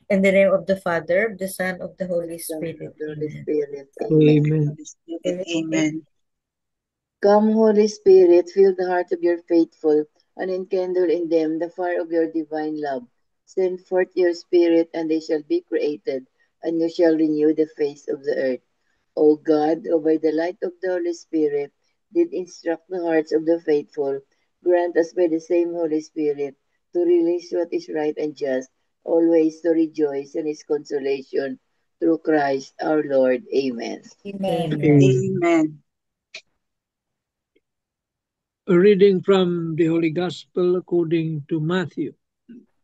In the name of the Father, of the Son, of the Holy Son Spirit. of the Holy Amen. Spirit. Amen. Amen. Holy Spirit. Amen. Come, Holy Spirit, fill the heart of your faithful, and enkindle in them the fire of your divine love. Send forth your Spirit, and they shall be created, and you shall renew the face of the earth. O God, who by the light of the Holy Spirit did instruct the hearts of the faithful, grant us by the same Holy Spirit to release what is right and just, always to rejoice in his consolation, through Christ our Lord. Amen. Amen. Amen. A reading from the Holy Gospel according to Matthew.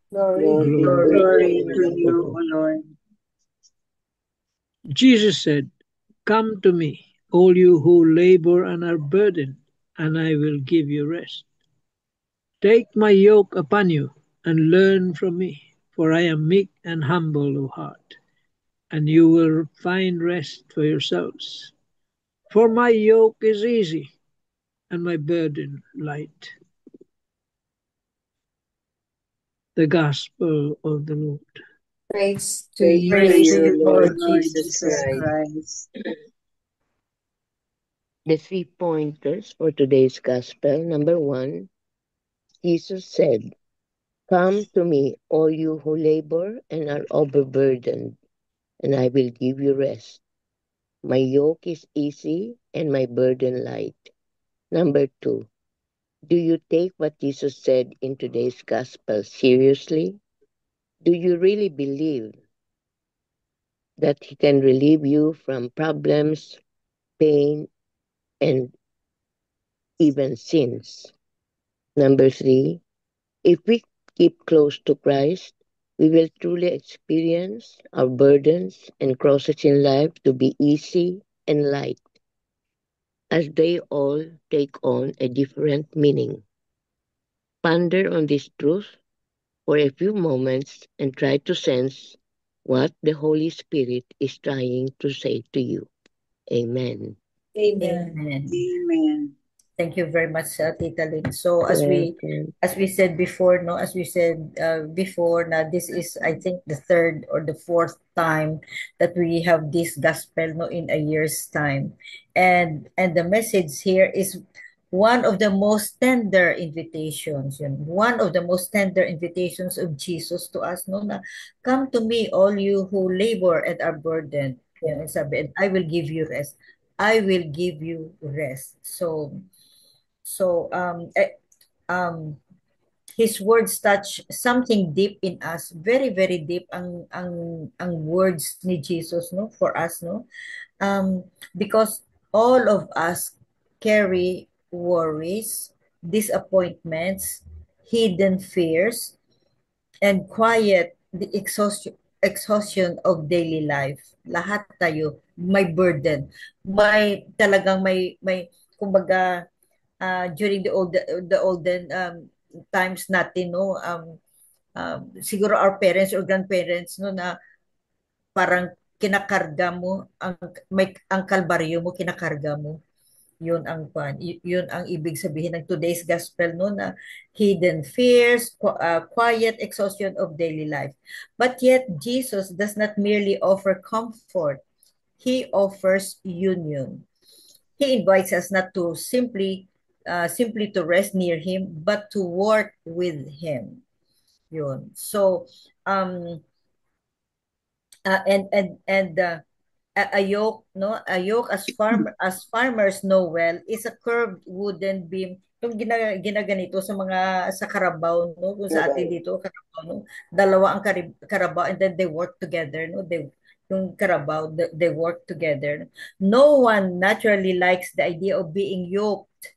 Glory Glory to to you. you, Glory O to Lord. you, O Lord. Jesus said, "Come to me, all you who labor and are burdened, and I will give you rest. Take my yoke upon you and learn from me, for I am meek and humble of heart, and you will find rest for yourselves. For my yoke is easy and my burden light." The Gospel of the Lord. Praise to Praise you, to Praise to you, you, O Lord Lord Jesus Jesus Christ. Christ. The 3 pointers for today's gospel. Number 1, Jesus said, "Come to me, all you who labor and are overburdened, and I will give you rest. My yoke is easy and my burden light." Number 2, do you take what Jesus said in today's gospel seriously? Do you really believe that He can relieve you from problems, pain, and even sins? Number 3, if we keep close to Christ, we will truly experience our burdens and crosses in life to be easy and light, as they all take on a different meaning. Ponder on this truth for a few moments and try to sense what the Holy Spirit is trying to say to you. Amen. Amen. Amen. Thank you very much, Tita Lynn. So Welcome. as we said before, no, as we said before, now this is I think the third or the fourth time that we have this gospel, no, in a year's time, and the message here is one of the most tender invitations, one of the most tender invitations of Jesus to us, no, na come to me, all you who labor and are burdened, sabi, and I will give you rest. I will give you rest. So um his words touch something deep in us, very very deep ang words ni Jesus, no, for us, no, because all of us carry worries, disappointments, hidden fears, and quiet the exhaustion of daily life. Lahat tayo may burden, may talagang may kumbaga, during the olden times natin, no, siguro our parents or grandparents, no, na parang kinakarga mo ang kalbaryo mo, kinakarga mo. Yun ang ibig sabihin ng today's gospel, no, na hidden fears, quiet exhaustion of daily life. But yet Jesus does not merely offer comfort, he offers union. He invites us not to simply to rest near him, but to work with him. Yun. So, um, a yoke, no, a yoke, as farmers know well, is a curved wooden beam. Itong ginaganito sa mga sa Carabao, no, kung sa atin dito Carabao, no, dalawa ang Carabao, and then they work together, no, yung Carabao, they work together. No one naturally likes the idea of being yoked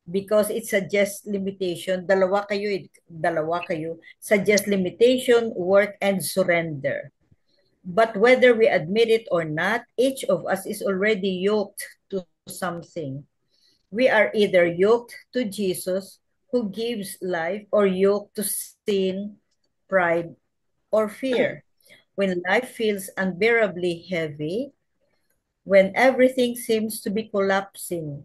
because it suggests limitation. Dalawa kayo suggests limitation, work, and surrender. But whether we admit it or not, each of us is already yoked to something. We are either yoked to Jesus, who gives life, or yoked to sin, pride, or fear. When life feels unbearably heavy, when everything seems to be collapsing,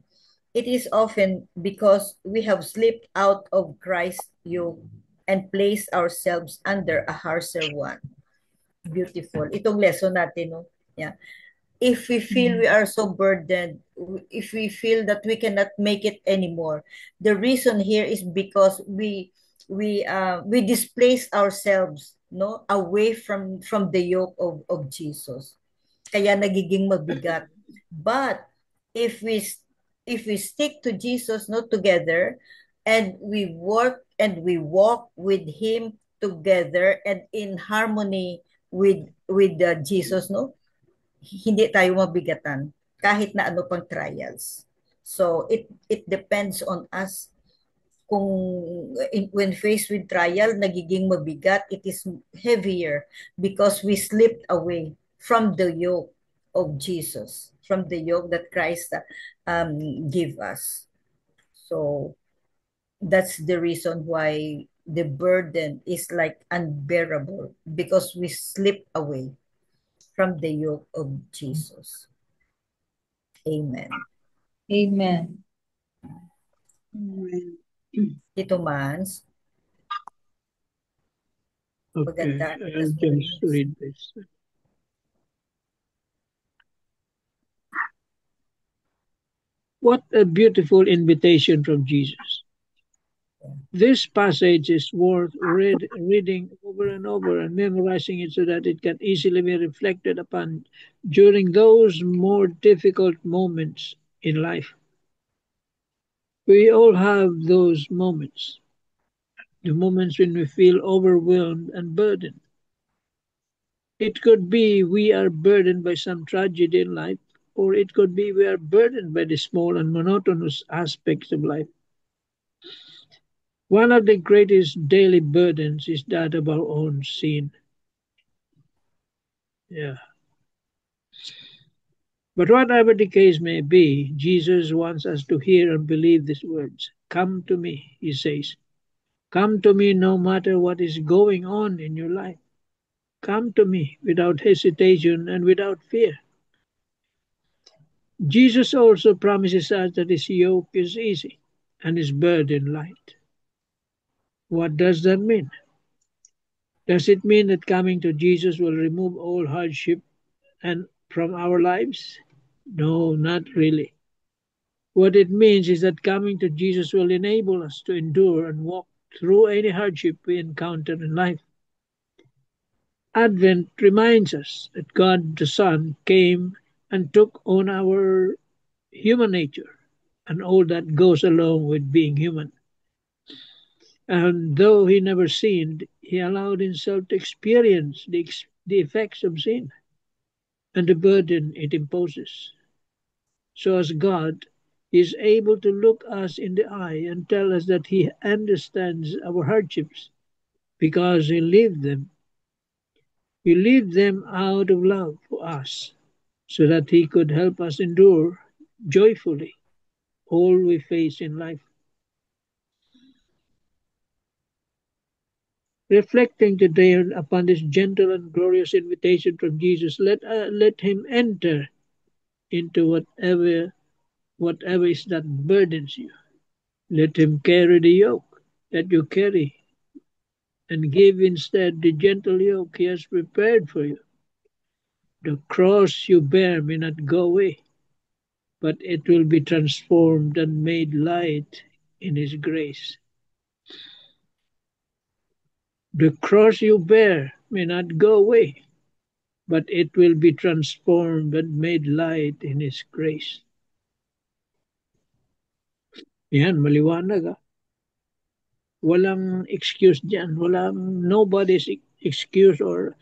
it is often because we have slipped out of Christ's yoke and placed ourselves under a harsher one. Beautiful. Itong lesson natin, no? Yeah. If we feel we are so burdened, if we feel that we cannot make it anymore, the reason here is because we displace ourselves, no, away from the yoke of Jesus. Kaya nagiging mabigat. But if we stick to Jesus, no, together, and we work and we walk with him together and in harmony with Jesus, no, hindi tayo mabigatan kahit na ano pang trials. So it depends on us kung when faced with trial nagiging mabigat, it is heavier because we slipped away from the yoke of Jesus, from the yoke that Christ give us. So that's the reason why the burden is like unbearable because we slip away from the yoke of Jesus. Amen. Amen. Amen. Tito Mans, Okay, maganda. I'll just read this. What a beautiful invitation from Jesus. This passage is worth reading over and over and memorizing it so that it can easily be reflected upon during those more difficult moments in life. We all have those moments, the moments when we feel overwhelmed and burdened. It could be we are burdened by some tragedy in life, or it could be we are burdened by the small and monotonous aspects of life. One of the greatest daily burdens is that of our own sin. Yeah. But whatever the case may be, Jesus wants us to hear and believe these words. Come to me, he says. Come to me no matter what is going on in your life. Come to me without hesitation and without fear. Jesus also promises us that his yoke is easy and his burden light. What does that mean? Does it mean that coming to Jesus will remove all hardship and from our lives? No, not really. What it means is that coming to Jesus will enable us to endure and walk through any hardship we encounter in life. Advent reminds us that God the Son came and took on our human nature and all that goes along with being human. And though he never sinned, he allowed himself to experience the effects of sin and the burden it imposes. So, as God, he is able to look us in the eye and tell us that he understands our hardships because he lived them. He lived them out of love for us so that he could help us endure joyfully all we face in life. Reflecting today upon this gentle and glorious invitation from Jesus, let him enter into whatever is that burdens you. Let him carry the yoke that you carry and give instead the gentle yoke he has prepared for you. The cross you bear may not go away, but it will be transformed and made light in his grace. The cross you bear may not go away, but it will be transformed and made light in his grace. Yan, maliwanag ah. Walang excuse dyan. Nobody's excuse or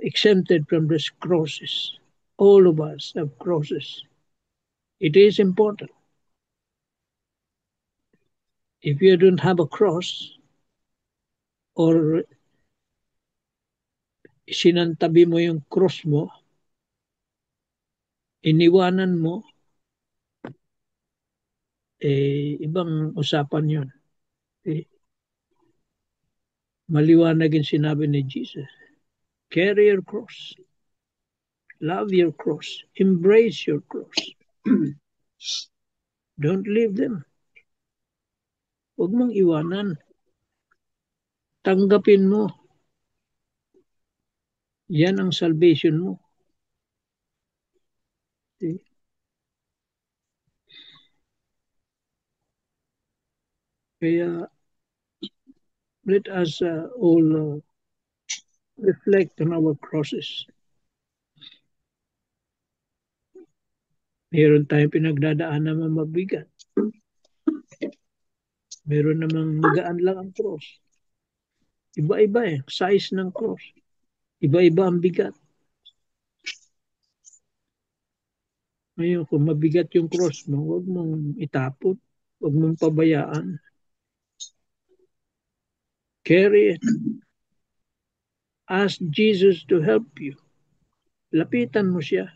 exempted from these crosses. All of us have crosses. It is important. If you don't have a cross or sinantabi mo yung cross mo, iniwanan mo, ibang usapan yun. Maliwanag yung sinabi ni Jesus. Carry your cross. Love your cross. Embrace your cross. Don't leave them. Huwag mong iwanan. Tanggapin mo. Yan ang salvation mo. See? Kaya let us all reflect on our crosses. Meron tayong pinagdadaan naman mabigat. Meron namang magaan lang ang cross. Iba-iba size ng cross. Iba-iba ang bigat. Ngayon, kung mabigat yung cross mo, huwag mong itapon. Huwag mong pabayaan. Carry it. Ask Jesus to help you. Lapitan mo siya.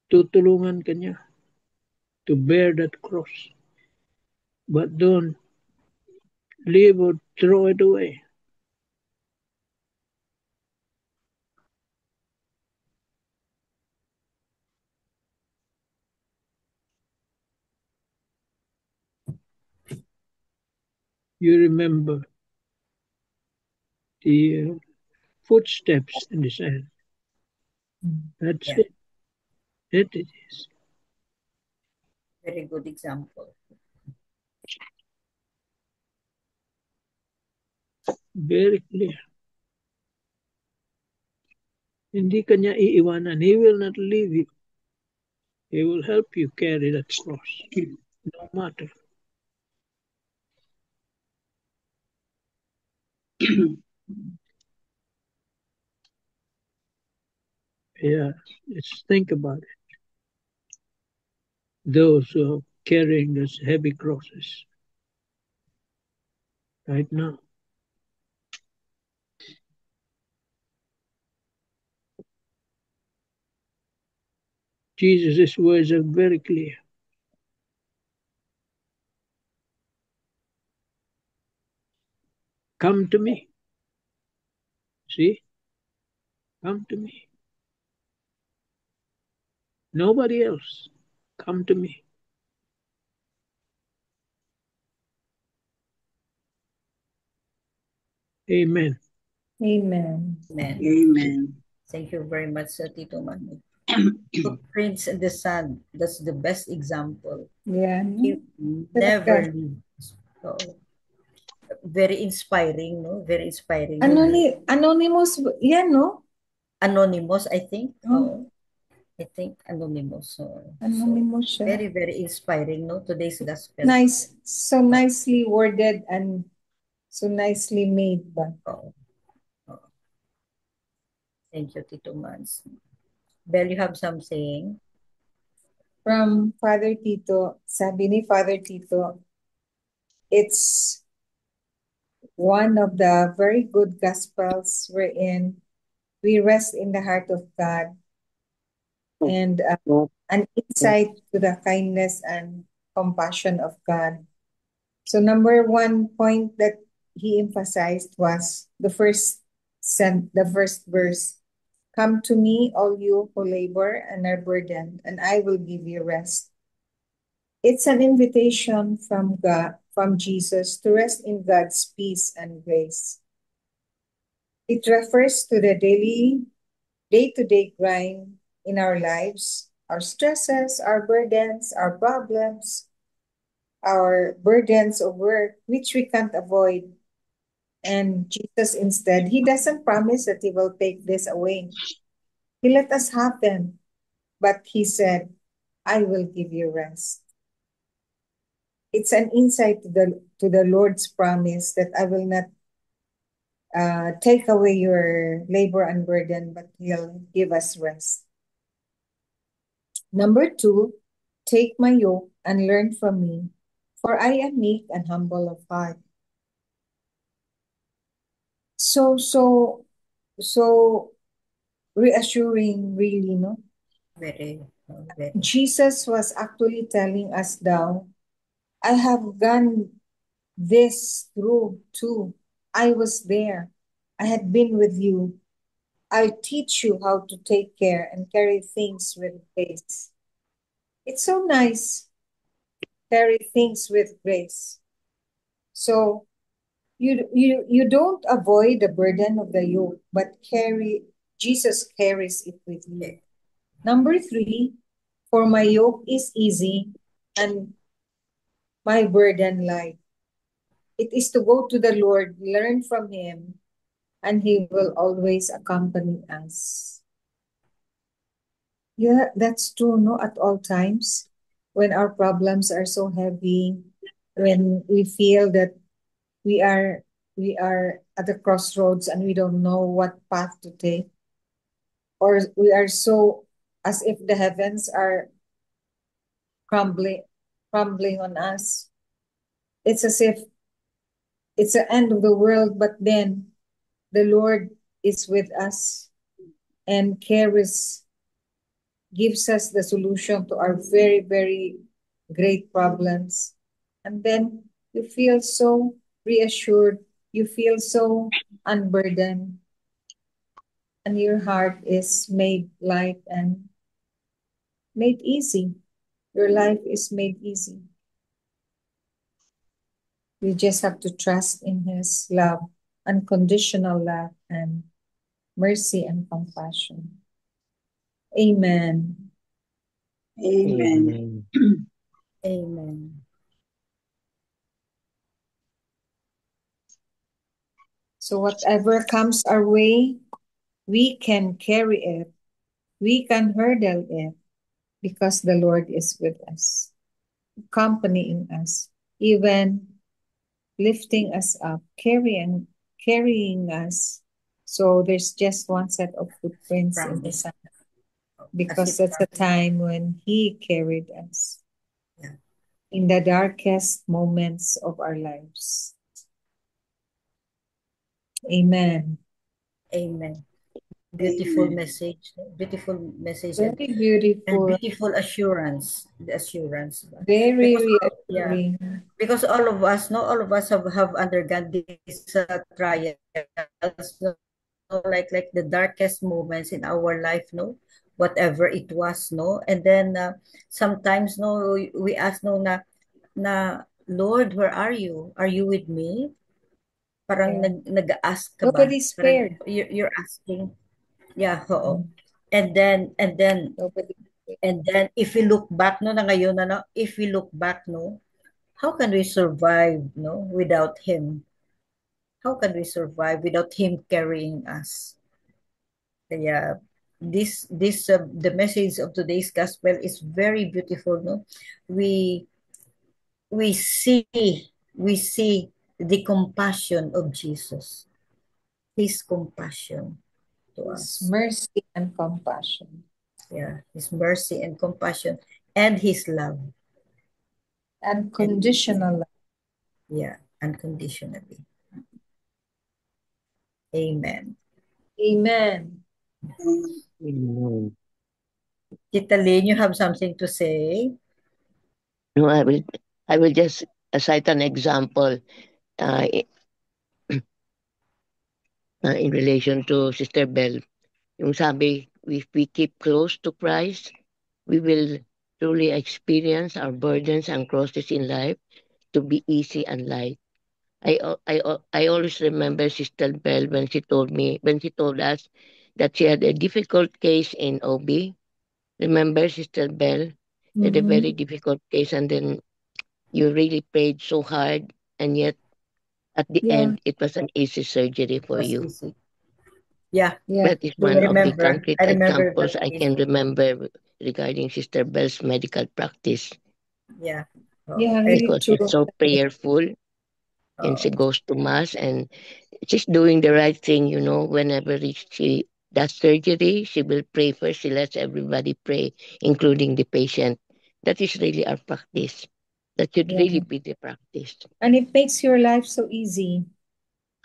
Tutulungan ka niya to bear that cross. But don't leave or throw it away. You remember the footsteps in the sand. That's Yeah. it. It is. Very good example. Very clear. Hindi ka niya iiwanan. He will not leave you. He will help you carry that cross. No matter. Yeah, let's think about it. Those who are carrying those heavy crosses right now. Jesus' words are very clear. Come to me. See? Come to me. Nobody else. Come to me. Amen. Amen. Amen. Amen. Thank you very much, Tito Manu. Footprints in the sand. That's the best example. Yeah. He never leaves. So, very inspiring, no? Very inspiring. Anonymous, yan, no? Anonymous, I think. Oh. I think anonymous. Anonymous siya. Very, very inspiring, no? Today's gospel. Nice. So nicely worded and so nicely made ba? Thank you, Tito Mans. Belle, you have something? From Father Tito, sabi ni Father Tito, it's one of the very good gospels wherein we rest in the heart of God and an insight to the kindness and compassion of God. So number one point that he emphasized was the first verse. Come to me, all you who labor and are burdened, and I will give you rest. It's an invitation from God, from Jesus, to rest in God's peace and grace. It refers to the day-to-day grind in our lives, our stresses, our burdens, our problems, our burdens of work, which we can't avoid. And Jesus instead, he doesn't promise that he will take this away. He let us have them, but he said, I will give you rest. It's an insight to the Lord's promise that I will not take away your labor and burden, but he'll give us rest. Number two, take my yoke and learn from me, for I am meek and humble of heart. So reassuring, really, no? Very. Jesus was actually telling us now, I have gone this through too. I was there. I had been with you. I'll teach you how to take care and carry things with grace. It's so nice. Carry things with grace. So you don't avoid the burden of the yoke, but carry Jesus carries it with you. Number 3, for my yoke is easy and my burden light. It is to go to the Lord, learn from Him, and He will always accompany us. Yeah, that's true, no? At all times, when our problems are so heavy, when we feel that we are we are at the crossroads and we don't know what path to take, or we are so as if the heavens are crumbling crumbling on us. It's as if it's the end of the world, but then the Lord is with us and gives us the solution to our very, very great problems. And then you feel so reassured, you feel so unburdened, and your heart is made light and made easy. Your life is made easy. You just have to trust in His love, unconditional love, and mercy and compassion. Amen. Amen. Amen. So whatever comes our way, we can carry it. We can hurdle it because the Lord is with us, accompanying us, even lifting us up, carrying us. So there's just one set of footprints in the sand because that's the time when He carried us in the darkest moments of our lives. Amen. Amen. Beautiful message. Beautiful message. Very And beautiful. beautiful assurance. The assurance. Very Yeah. reassuring. Because all of us have undergone these trials, no? Like the darkest moments in our life, no, whatever it was, no, and then sometimes, no, we ask, no, na Lord, where are you? Are you with me? Parang Yeah. nag-ask ka ba? Nobody's Parang spared. you're asking, yeah, oo. And then Nobody. if we look back, no, na ngayon, no, if we look back, no, how can we survive, no, without Him? How can we survive without Him carrying us? Kaya this the message of today's gospel is very beautiful, no? We we see we see the compassion of Jesus. His compassion to His us. mercy and compassion. Yeah, His mercy and compassion and His love. Unconditional love. Yeah, unconditionally. Amen. Amen. Amen. Tita Lynn, you have something to say? No, I will just cite an example uh, in relation to Sister Bell. Yung sabi, if we keep close to Christ, we will truly experience our burdens and crosses in life to be easy and light. I always remember Sister Bell when she told us that she had a difficult case in OB. Remember, Sister Bell? Had a very difficult case, and then you really prayed so hard, and yet at the Yeah. end, it was an easy surgery It for was you. easy. Yeah, Yeah. That is one of the concrete I remember examples that I case. can remember regarding Sister Bell's medical practice Yeah. Yeah, I really because true. she's so prayerful and she goes to Mass and she's doing the right thing, whenever she does surgery, she will pray first. She lets everybody pray, including the patient. That is really our practice. That should Yeah. really be the practice. And it makes your life so easy.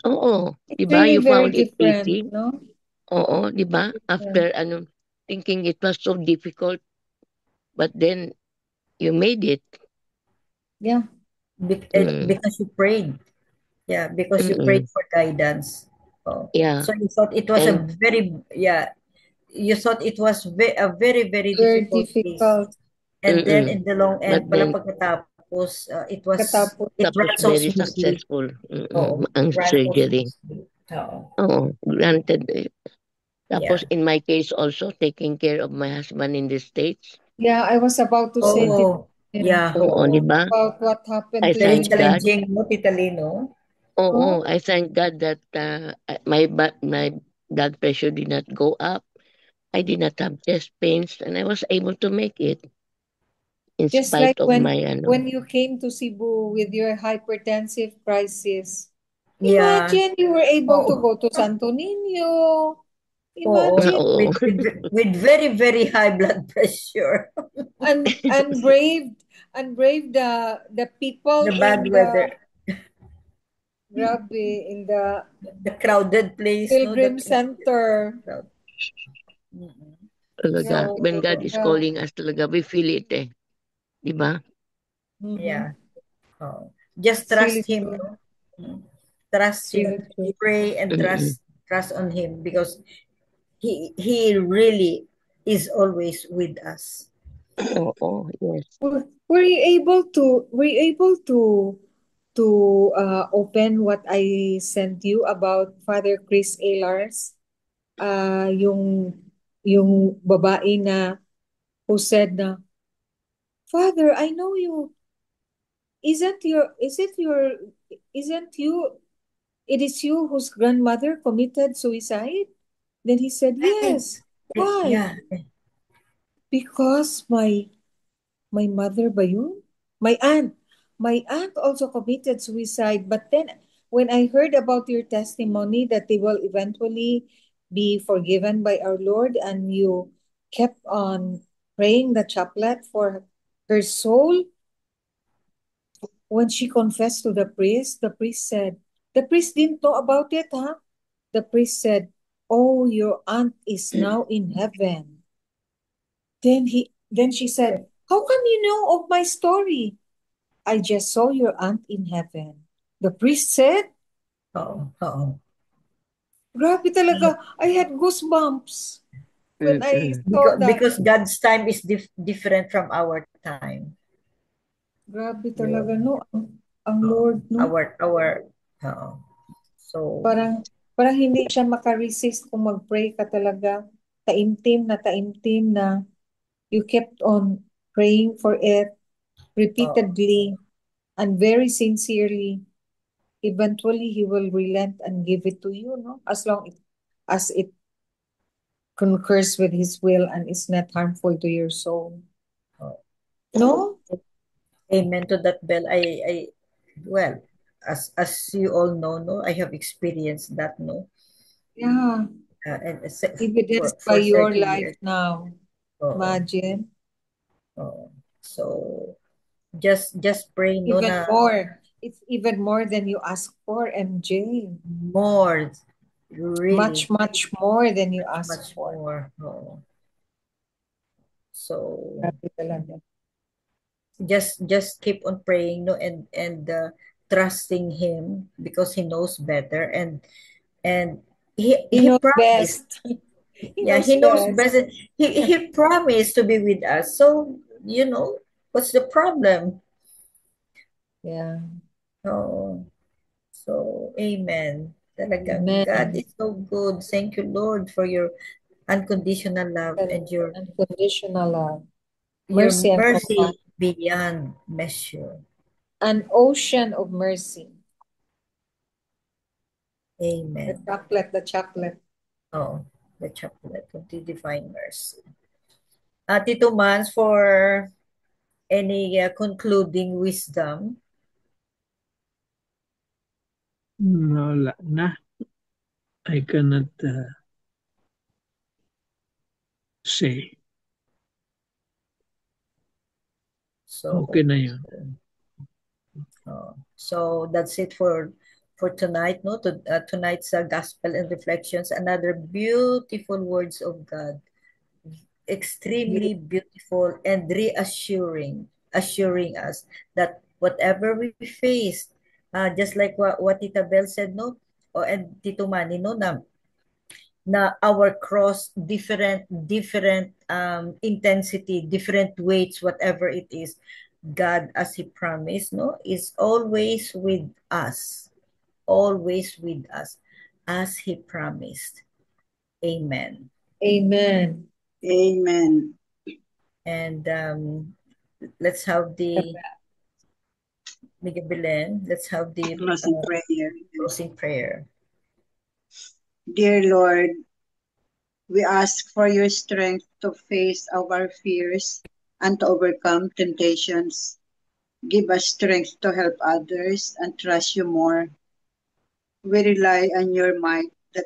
Oo, It's 'di ba? really You very found it different, easy? no? Oo, 'di ba? Yeah. After thinking it was so difficult, but then you made it. Yeah. Mm. because you prayed. Yeah, because you prayed Mm. for guidance. Oh. Yeah. So you thought it was a And very, yeah, you thought it was a very, very Very difficult case. difficult. And then in the long but end, pala then pagkatapos, Katapos. it tapos ran so very smoothly. successful Oo, ang ran so surgery. smoothly. Oo. Oo, granted Tapos in my case also, taking care of my husband in the States. Yeah, I was about to say Oh, yeah. Oo, di ba? about what happened I to Very thank you. God. challenging, no, Tita Lino? Oo, Oh, I thank God that my blood pressure did not go up. I did not have chest pains and I was able to make it in just spite like of my when you came to Cebu with your hypertensive crisis. Yeah. Imagine you were able to Oo. go to Santo Niño. Oo. Imagine Oo. With very, very high blood pressure. and braved the people The bad in the weather. grabe in the The crowded place, no? Pilgrim Center. Crowd. Mm-mm. Talaga, So So, when God is yeah. calling us talaga, we feel it eh. Di ba? yeah. Mm-hmm. Oh. Just It's trust really him, true. no? Mm. Trust It's him. really true. Pray and Mm-mm. trust on him because he really is always with us. Oo, yes. Were you able to open what I sent you about Father Chris Alars? Yung babae na who said na, Father, I know you. Isn't you, it is you whose grandmother committed suicide? Then he said, Ay, yes. Why? yeah. Because my mother ba yun? My aunt. My aunt also committed suicide. But then, when I heard about your testimony that they will eventually be forgiven by our Lord, and you kept on praying the chaplet for her soul, when she confessed to the priest said, the priest didn't know about it, huh? The priest said, oh, your aunt is now in heaven. Then she said, how come you know of my story? I just saw your aunt in heaven. The priest said, Oo. Oo. grabe talaga. I had goosebumps when I Mm-mm. saw that. Because God's time is different from our time. Grabe talaga, Yun. no? Ang Lord, no? Our oo. So, Parang, parang hindi siya makaresist kung mag-pray ka talaga. Taimtim na you kept on praying for it oo. repeatedly and very sincerely. Eventually, He will relent and give it to you, no? As long as it concurs with His will and is not harmful to your soul. Oo. No? Amen to that, Bell. Well, as you all know, no, I have experienced that, no, Yeah. and Evidenced by for your 30 life years. now. Oo. Imagine. Oo. So, just pray, no, Even na more. It's even more than you ask for, MJ. more, really, Much more than you much, ask much for. more. Oo. So, Grabe talaga. just keep on praying, no, and trusting him because he knows better, and He he knows promised. best. He Yeah, knows he knows best. better. He promised to be with us, so what's the problem? Yeah. Oh, so amen. Talagang God Amen. is so good. Thank you, Lord, for your unconditional love And and your unconditional love. your Mercy and compassion. mercy beyond measure. An ocean of mercy. Amen. The chocolate. Oh, the chaplet of the divine mercy. Tito Mans, for any concluding wisdom. Wala na. I cannot say. So, Okay na yun. so that's it for tonight. No, tonight's gospel and reflections. Another beautiful words of God, extremely beautiful and reassuring, assuring us that whatever we face, just like what Tita Bell said, no, and Tito Manny, no, na our cross different intensity, different weights, whatever it is, God, as he promised, no, is always with us as he promised. Amen. Amen. Amen. And let's have the Miguel Belen, let's have the Closing prayer. Yes. closing prayer. Dear Lord, we ask for your strength to face our fears and to overcome temptations. Give us strength to help others and trust you more. We rely on your might that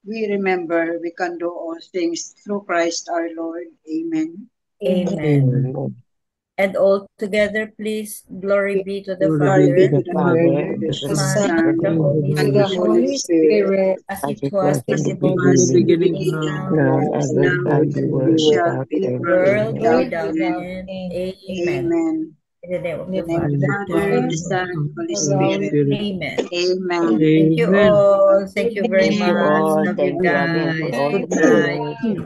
we remember we can do all things through Christ our Lord. Amen. Amen. Amen. And all together, please, glory be to the Glory Glory be Father, to The the Father, Father, and the the the Son, Son, and Son, the and the Holy and Holy the The Spirit, Holy Holy Spirit, Spirit, Spirit, as as it it was was in in as the the it in the was beginning, in the beginning, beginning, is now, beginning, now, now and and is ever ever now, shall shall be, be, and world ever shall without be, end. world world Amen. without without end. end. Amen. Amen. In the name of in the the In the name of Father, the and name the of the the Father, Son, Father, the and Father, the the Son, Holy and Son, the Holy of and the the Holy Holy Spirit. Spirit. Spirit. Amen. Amen. Thank Amen. you all. Thank you Good very Thank you night. much. all. Love you Thank you again for guys. all the Good prayers. night.